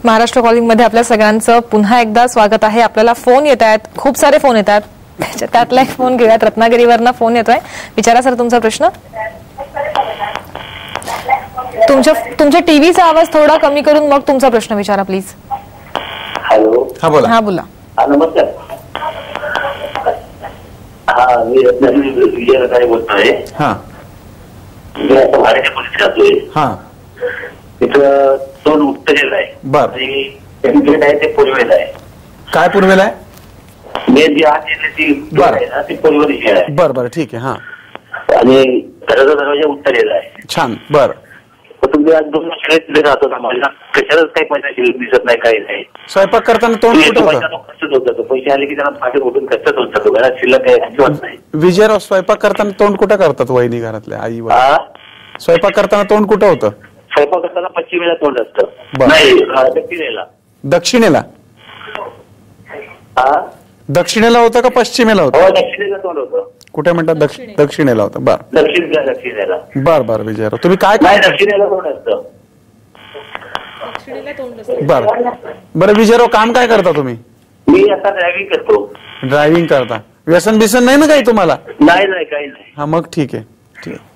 Maharashtra calling मध्ये आपल्या सगळ्यांचं पुन्हा एकदा स्वागत आहे। आपल्याला फोन येत आहेत, खूप सारे फोन येतात, त्यातला एक फोन घेऊयात। रत्नागिरीवरनं फोन येतोय। विचारा सर तुमचा प्रश्न। तुमच्या टीव्हीचा आवाज थोडा कमी करून मग तुमचा प्रश्न विचारा प्लीज। हॅलो, हा बोला। हा बोला। नमस्कार। हा, मी रत्नागिरी विजय बोलतोय। हा, मी आता भाड्याच्या खोलीत राहतोय। हा, तिथं 2 उत्तरेला आहे। बर, गेट आहे ते पूर्वेला आहे। काय पूर्वेला आहे? मेन जी आत येते ती आहे ना, ती पूर्व दिशेला आहे। बर बर, ठीक आहे। हा, आणि घराचा दरवाजा उत्तरेला आहे। छान। बर, तुम्ही आज 2 वर्ष तिथे राहतो ना, मला कशालाच काही पैसा शिल्लक दिसत नाही, काही नाही। स्वयंपाक करताना तोंड कुठं होतं? खर्चच होत जातो, पैसे आले की त्यांना पाठी उठून खर्चच होत जातो, घरात शिल्लक काही अजिबात नाही। विजयराव, स्वयंपाक करताना तोंड कुठं करतात वहिनी घरातल्या आई? स्वयंपाक करताना तोंड कुठं होतं? स्वयंपाक करताना पश्चिमेला तोंड असतं। बरं. नाही, दक्षिणेला। दक्षिणेला? दक्षिणेला होतं का पश्चिमेला होतं? हो, दक्षिणेला तोंड होतं। कुठे म्हणतात? दक्षिणेला होतं। बर, दक्षिणेला। बर बर, विजयराव तुम्ही काय नाही, दक्षिणेला तोंड असतं। बर बरं, विजयराव काम काय करता तुम्ही? मी आता ड्रायव्हिंग करतो। ड्रायव्हिंग करता? व्यसन बिसन नाही ना काही तुम्हाला? नाही नाही, काही नाही। हा, मग ठीक आहे। ठीक आहे।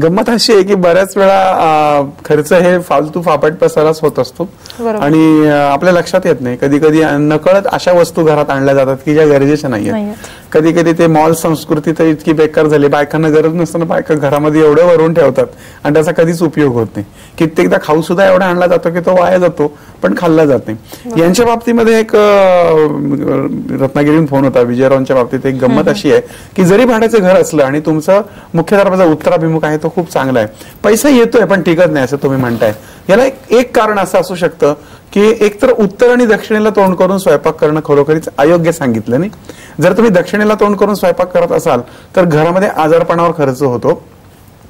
गंमत अशी आहे की बऱ्याच वेळा खर्च हे फालतू फापट पसाराच होत असतो आणि आपल्या लक्षात येत नाही। कधी कधी नकळत अशा वस्तू घरात आणल्या जातात की ज्या गरजेच्या नाहीये। कधी कधी ते मॉल संस्कृती तर इतकी बेकार झाली, बायकांना गरज नसताना बायका घरामध्ये एवढे वरून ठेवतात आणि त्याचा कधीच उपयोग होत नाही। कित्येकदा खाऊ सुद्धा एवढा आणला जातो की तो वाया जातो, पण खाल्ला जात नाही। यांच्या बाबतीमध्ये एक रत्नागिरीहून फोन होता। विजयरावांच्या बाबतीत एक गंमत अशी आहे की जरी भाड्याचं घर असलं आणि तुमचं मुख्य दरवाजा उत्तराभिमुख आहे, तो खूप चांगला आहे, पैसा येतोय पण टिकत नाही असं तुम्ही म्हणताय। याला एक कारण असं असू शकतं की एकतर उत्तर आणि दक्षिणेला तोंड करून स्वयंपाक करणं खरोखरीच अयोग्य सांगितलं नाही। जर तुम्ही दक्षिणेला तोंड करून स्वयंपाक करत असाल तर घरामध्ये आजारपणावर खर्च होतो,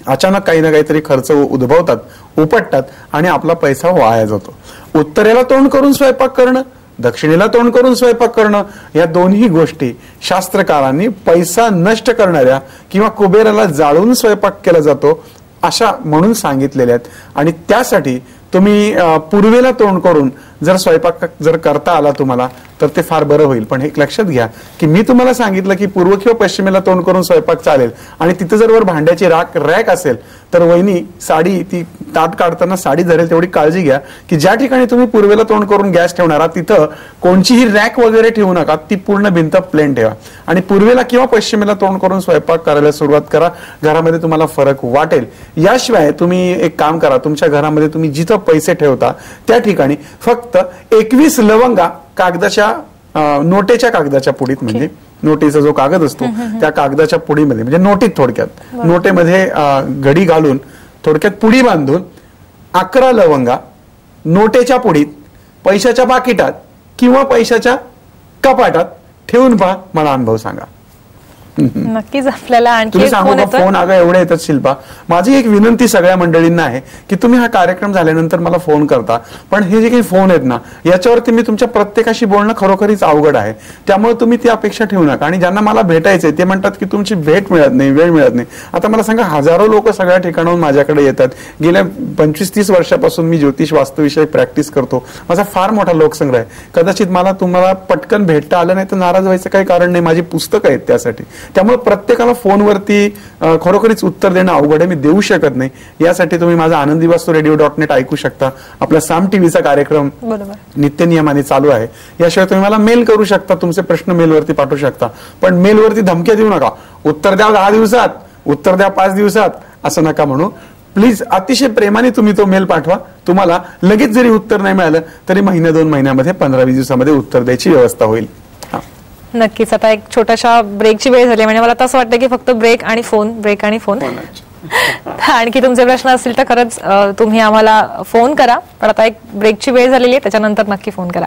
अचानक काही ना काहीतरी खर्च उद्भवतात, उपटतात आणि आपला पैसा वाया जातो। उत्तरेला तोंड करून स्वयंपाक करणं, दक्षिणेला तोंड करून स्वयंपाक करणं, या दोन्ही गोष्टी शास्त्रकारांनी पैसा नष्ट करणाऱ्या किंवा कुबेराला जाळून स्वयंपाक केला जातो अशा म्हणून सांगितलेल्या आहेत। आणि त्यासाठी तुम्ही पूर्वेला तोंड करून जर स्वयंपाक जर करता आला तुम्हाला तर ते फार बरं होईल। पण एक लक्षात घ्या की मी तुम्हाला सांगितलं की पूर्व किंवा पश्चिमेला तोंड करून स्वयंपाक चालेल आणि तिथं जर वर भांड्याची रॅक असेल तर वहिनी साडी ती ताट काढताना साडी धरेल तेवढी काळजी घ्या की ज्या ठिकाणी तुम्ही पूर्वेला तोंड करून गॅस ठेवणार आहात तिथं कोणतीही रॅक वगैरे ठेवू नका, ती पूर्ण भिंत प्लेन ठेवा आणि पूर्वेला किंवा पश्चिमेला तोंड करून स्वयंपाक करायला सुरुवात करा। घरामध्ये तुम्हाला फरक वाटेल। याशिवाय तुम्ही एक काम करा, तुमच्या घरामध्ये तुम्ही जिथं पैसे ठेवता त्या ठिकाणी फक्त 21 लवंगा कागदाच्या नोटेच्या कागदाच्या पुडीत, म्हणजे नोटीचा जो कागद असतो त्या कागदाच्या पुडीमध्ये, म्हणजे नोटीत थोडक्यात नोटेमध्ये घडी घालून थोडक्यात पुडी बांधून 11 लवंगा नोटेच्या पुडीत पैशाच्या पाकिटात किंवा पैशाच्या कपाटात ठेवून पहा, मला अनुभव सांगा। नक्कीच आपल्याला आणखी फोन आगा एवढे येतात। शिल्पा, माझी एक विनंती सगळ्या मंडळींना आहे की तुम्ही हा कार्यक्रम झाल्यानंतर मला फोन करता, पण हे जे काही फोन आहेत ना याच्यावरती मी तुमच्या प्रत्येकाशी बोलणं खरोखरीच अवघड आहे, त्यामुळे तुम्ही ती अपेक्षा ठेवू नका। आणि ज्यांना मला भेटायचंय ते म्हणतात की तुमची भेट मिळत नाही, वेळ मिळत नाही। आता मला सांगा, हजारो लोक सगळ्या ठिकाणाहून माझ्याकडे येतात। गेल्या 25-30 वर्षापासून मी ज्योतिष वास्तुविषयक प्रॅक्टिस करतो, माझा फार मोठा लोकसंग्रह आहे। कदाचित मला तुम्हाला पटकन भेटता आलं नाही तर नाराज व्हायचं काही कारण नाही, माझी पुस्तकं आहेत त्यासाठी। त्यामुळे प्रत्येकाला फोनवरती खरोखरीच उत्तर देणं अवघड आहे, मी देऊ शकत नाही। यासाठी तुम्ही माझा आनंदीवास्तुरेडिओ.net ऐकू शकता। आपला साम टीव्हीचा कार्यक्रम नित्य नियमाने चालू आहे। याशिवाय तुम्ही मला मेल करू शकता, तुमचे प्रश्न मेलवरती पाठवू शकता, पण मेलवरती धमक्या देऊ नका। उत्तर द्या 10 दिवसात, उत्तर द्या 5 दिवसात, असं नका म्हणू प्लीज। अतिशय प्रेमाने तुम्ही तो मेल पाठवा। तुम्हाला लगेच जरी उत्तर नाही मिळालं तरी 1-2 महिन्यामध्ये 15-20 दिवसामध्ये उत्तर द्यायची व्यवस्था होईल। नक्कीच। आता एक छोटासा ब्रेकची वेळ झाली, म्हणजे मला तर असं वाटतं की फक्त ब्रेक आणि फोन आणखी तुमचे प्रश्न असतील तर खरंच तुम्ही आम्हाला फोन करा, पण आता एक ब्रेकची वेळ झालेली आहे, त्याच्यानंतर नक्की फोन करा।